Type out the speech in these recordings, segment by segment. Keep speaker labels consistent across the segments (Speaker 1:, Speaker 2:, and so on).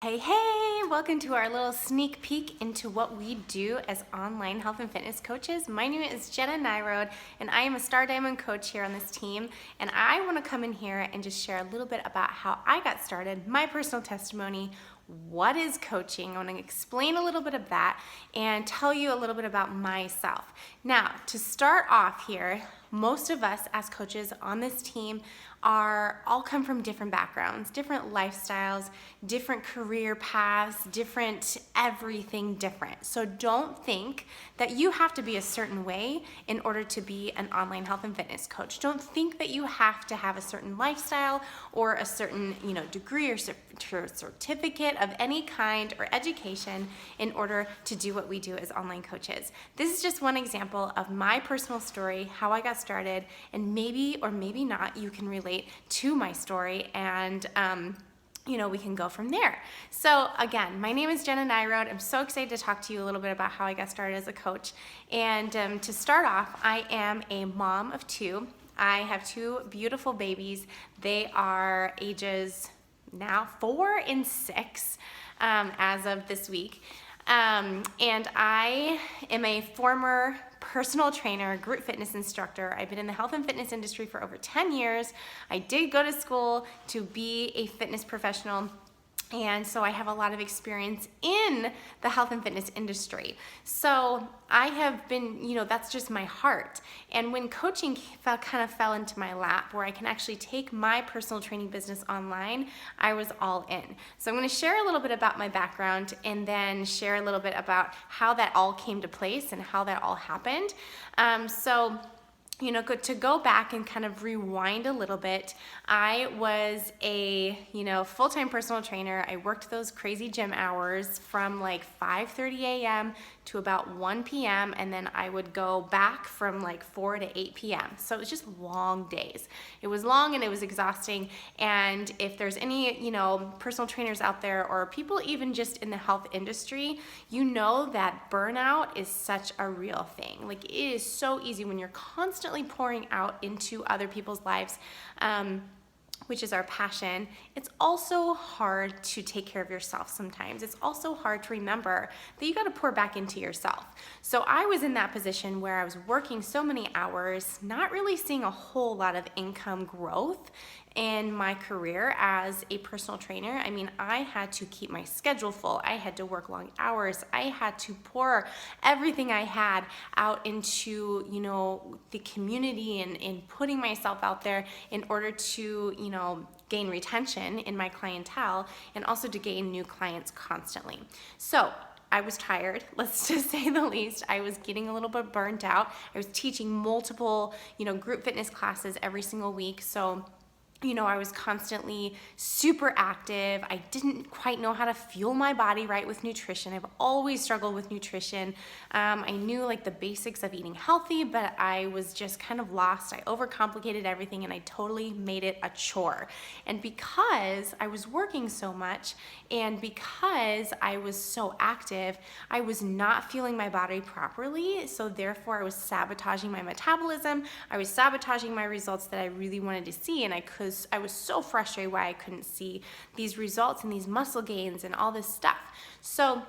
Speaker 1: Hey, welcome to our little sneak peek into what we do as online health and fitness coaches. My name is Jenna Nyrode, and I am a Star Diamond coach here on this team. And I want to come in here and just share a little bit about how I got started, my personal testimony, what is coaching. I want to explain a little bit of that and tell you a little bit about myself. Now, to start off here, most of us as coaches on this team all come from different backgrounds, different lifestyles, different career paths, different everything different. So don't think that you have to be a certain way in order to be an online health and fitness coach. Don't think that you have to have a certain lifestyle or a certain, degree or certificate of any kind or education in order to do what we do as online coaches. This is just one example of my personal story, how I got started, and maybe or maybe not you can relate to my story, and we can go from there. So again, my name is Jenna Nyrode. I'm so excited to talk to you a little bit about how I got started as a coach. And to start off, I am a mom of two. I have two beautiful babies. They are ages now 4 and 6 as of this week. And I am a former personal trainer, group fitness instructor. I've been in the health and fitness industry for over 10 years. I did go to school to be a fitness professional, and so I have a lot of experience in the health and fitness industry. So I have been, that's just my heart. And when coaching kind of fell into my lap, where I can actually take my personal training business online, I was all in. So I'm going to share a little bit about my background and then share a little bit about how that all came to place and how that all happened. To go back and kind of rewind a little bit, I was a, full-time personal trainer. I worked those crazy gym hours from like 5:30 a.m. to about 1 p.m. and then I would go back from like 4 to 8 p.m. So it was just long days. It was long and it was exhausting. And if there's any, personal trainers out there or people even just in the health industry, you know that burnout is such a real thing. Like, it is so easy when you're constantly pouring out into other people's lives, which is our passion. It's also hard to take care of yourself sometimes. It's also hard to remember that you got to pour back into yourself. So I was in that position where I was working so many hours, not really seeing a whole lot of income growth in my career as a personal trainer. I mean, I had to keep my schedule full. I had to work long hours. I had to pour everything I had out into, the community and putting myself out there in order to, gain retention in my clientele and also to gain new clients constantly. So I was tired, let's just say the least. I was getting a little bit burnt out. I was teaching multiple, group fitness classes every single week. So I was constantly super active. I didn't quite know how to fuel my body right with nutrition. I've always struggled with nutrition. I knew like the basics of eating healthy, but I was just kind of lost. I overcomplicated everything and I totally made it a chore. And because I was working so much and because I was so active, I was not fueling my body properly. So therefore I was sabotaging my metabolism. I was sabotaging my results that I really wanted to see, and I was so frustrated why I couldn't see these results and these muscle gains and all this stuff. So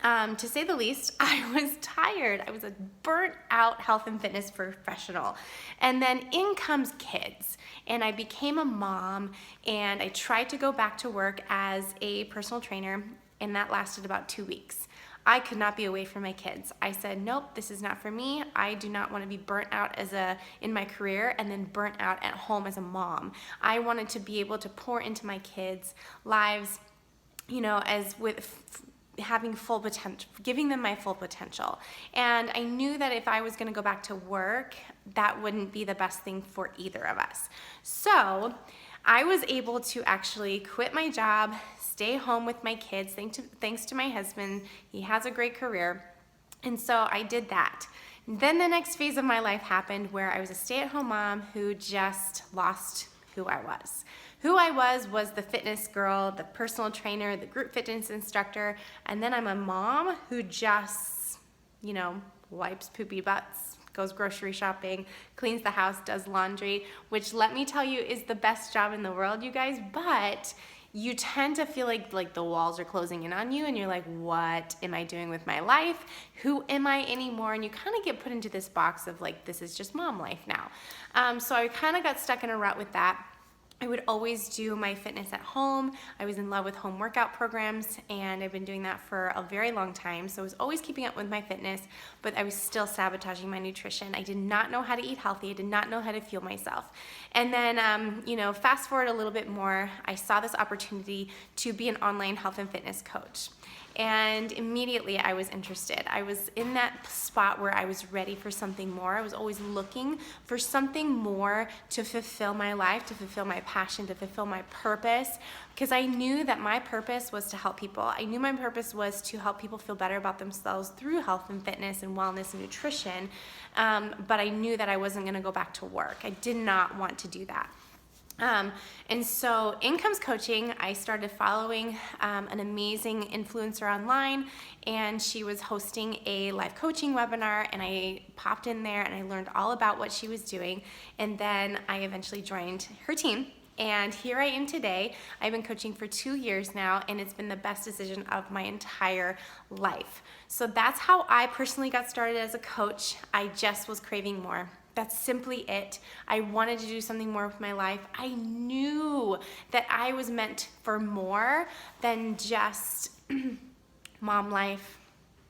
Speaker 1: to say the least, I was tired. I was a burnt out health and fitness professional. And then in comes kids, and I became a mom, and I tried to go back to work as a personal trainer, and that lasted about 2 weeks. I could not be away from my kids. I said, nope, this is not for me. I do not want to be burnt out in my career and then burnt out at home as a mom. I wanted to be able to pour into my kids' lives, having full potential, giving them my full potential. And I knew that if I was going to go back to work, that wouldn't be the best thing for either of us. So I was able to actually quit my job, stay home with my kids, thanks to my husband. He has a great career. And so I did that. Then the next phase of my life happened where I was a stay-at-home mom who just lost who I was. Who I was the fitness girl, the personal trainer, the group fitness instructor, and then I'm a mom who just, wipes poopy butts, goes grocery shopping, cleans the house, does laundry, which let me tell you is the best job in the world, you guys, but you tend to feel like the walls are closing in on you and you're like, what am I doing with my life? Who am I anymore? And you kind of get put into this box of like, this is just mom life now. So I kind of got stuck in a rut with that. I would always do my fitness at home. I was in love with home workout programs, and I've been doing that for a very long time. So I was always keeping up with my fitness, but I was still sabotaging my nutrition. I did not know how to eat healthy. I did not know how to fuel myself. And then, fast forward a little bit more, I saw this opportunity to be an online health and fitness coach. And immediately I was interested. I was in that spot where I was ready for something more. I was always looking for something more to fulfill my life, to fulfill my passion, to fulfill my purpose, because I knew that my purpose was to help people. I knew my purpose was to help people feel better about themselves through health and fitness and wellness and nutrition, but I knew that I wasn't gonna go back to work. I did not want to do that. And so in comes coaching. I started following an amazing influencer online, and she was hosting a live coaching webinar, and I popped in there and I learned all about what she was doing, and then I eventually joined her team. And here I am today. I've been coaching for 2 years now, and it's been the best decision of my entire life. So that's how I personally got started as a coach. I just was craving more. That's simply it. I wanted to do something more with my life. I knew that I was meant for more than just mom life,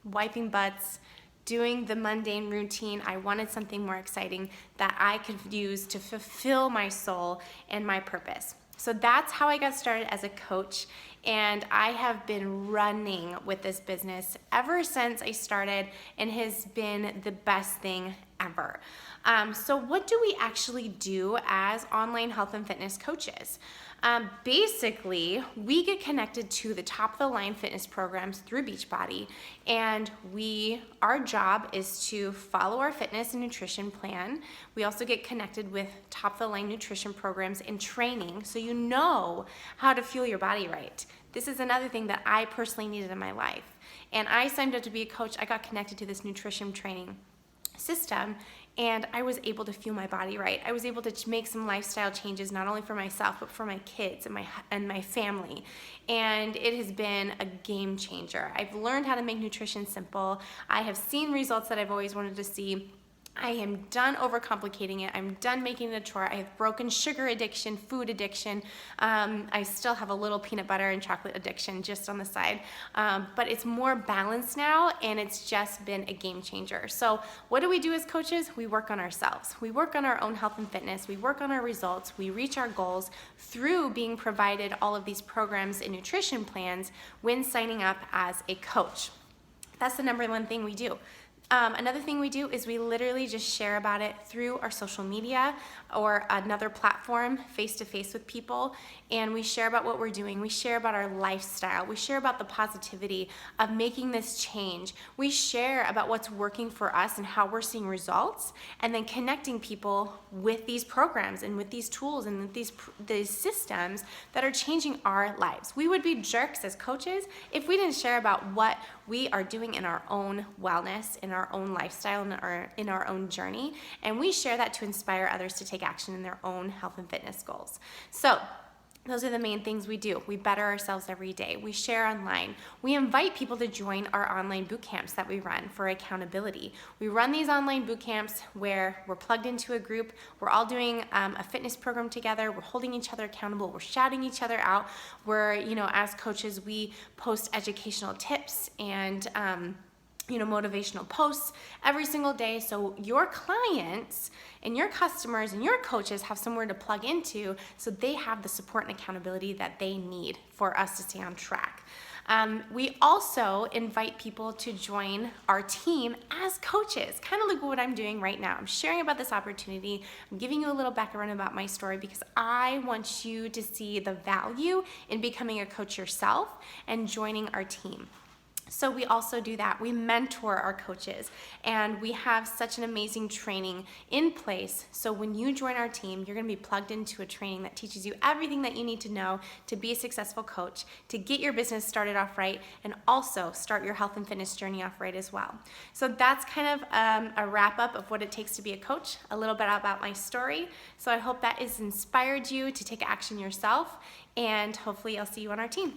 Speaker 1: wiping butts, doing the mundane routine. I wanted something more exciting that I could use to fulfill my soul and my purpose. So that's how I got started as a coach, and I have been running with this business ever since I started, and has been the best thing ever. So what do we actually do as online health and fitness coaches? Basically, we get connected to the top of the line fitness programs through Beachbody, and our job is to follow our fitness and nutrition plan. We also get connected with top of the line nutrition programs and training, so you know how to fuel your body right. This is another thing that I personally needed in my life. And I signed up to be a coach. I got connected to this nutrition training system, and I was able to fuel my body right. I was able to make some lifestyle changes, not only for myself, but for my kids and my family. And it has been a game changer. I've learned how to make nutrition simple. I have seen results that I've always wanted to see. I am done overcomplicating it. I'm done making it a chore. I have broken sugar addiction, food addiction. I still have a little peanut butter and chocolate addiction just on the side. But it's more balanced now, and it's just been a game changer. So what do we do as coaches? We work on ourselves. We work on our own health and fitness. We work on our results. We reach our goals through being provided all of these programs and nutrition plans when signing up as a coach. That's the number one thing we do. Another thing we do is we literally just share about it through our social media or another platform, face-to-face with people, and we share about what we're doing. We share about our lifestyle. We share about the positivity of making this change. We share about what's working for us and how we're seeing results, and then connecting people with these programs and with these tools and with these systems that are changing our lives. We would be jerks as coaches if we didn't share about what we are doing in our own wellness, in our own lifestyle, in our own journey, and we share that to inspire others to take action in their own health and fitness goals. So those are the main things we do. We better ourselves every day. We share online. We invite people to join our online boot camps that we run for accountability. We run these online boot camps where we're plugged into a group. We're all doing a fitness program together. We're holding each other accountable. We're shouting each other out. As coaches, we post educational tips and motivational posts every single day, so your clients and your customers and your coaches have somewhere to plug into, so they have the support and accountability that they need for us to stay on track. We also invite people to join our team as coaches, kind of like what I'm doing right now. I'm sharing about this opportunity. I'm giving you a little background about my story because I want you to see the value in becoming a coach yourself and joining our team. So we also do that. We mentor our coaches, and we have such an amazing training in place. So when you join our team, you're gonna be plugged into a training that teaches you everything that you need to know to be a successful coach, to get your business started off right, and also start your health and fitness journey off right as well. So that's kind of a wrap up of what it takes to be a coach, a little bit about my story. So I hope that has inspired you to take action yourself, and hopefully I'll see you on our team.